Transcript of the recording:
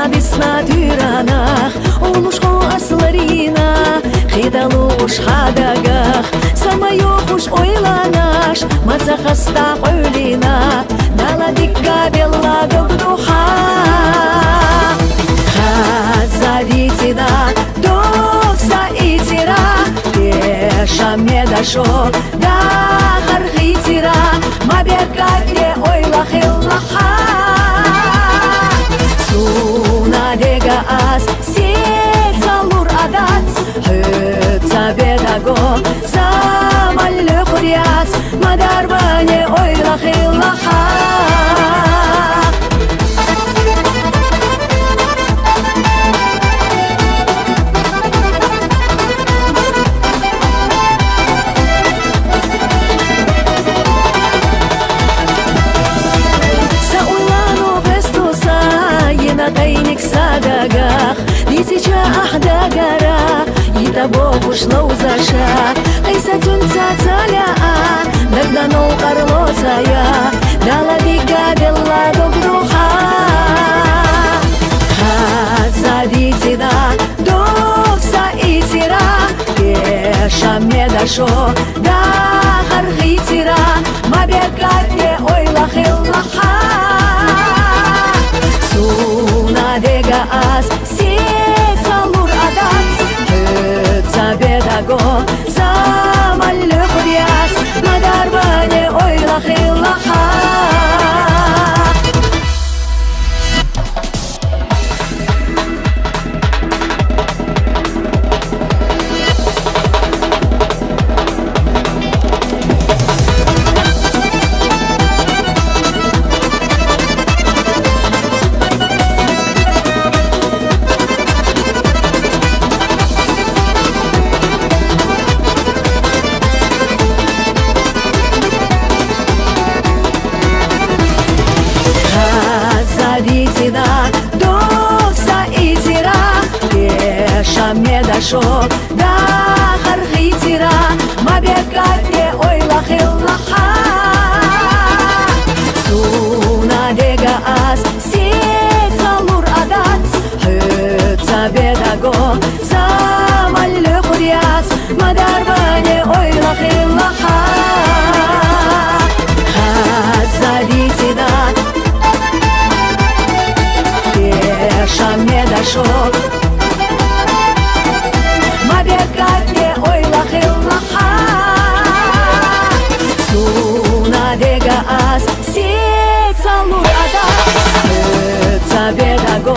Весна тюранах, улушко асларина, хидалуш хадагах, самайохуш ойланаш, мацахаста ойлина, наладикка белла габдуха. Хазавитина, доса итира, пеша медашо, да хархитира, мабекатне ойлахиллаха. Дега ас сецалур адац хыца бедаго самаллы хуряц мадарбане ойлахиллаха. Тайник садагах, тысяча ахдагара, и того ушло заша, айса тюнца цаля, дагдано карлосая, дала дига белла добруха. Хазавитина, довса итира, пеша медашо, да хархитира, мабекатне ойлахиллаха. Дега ас сецалур адац хыца бедаго самаллы хуряц мадарбане ойлахиллаха. Доса итира, пеша медашо, да хархитира, мабекатне ойлахиллаха. Суна дега ас сецалур адац хыца бедаго самаллы хуряц мадарбане ойлахиллаха. Хазавитина, пеша медашо, мабекатне ойлахиллаха. Суна дега ас сецалур адац хыца бедаго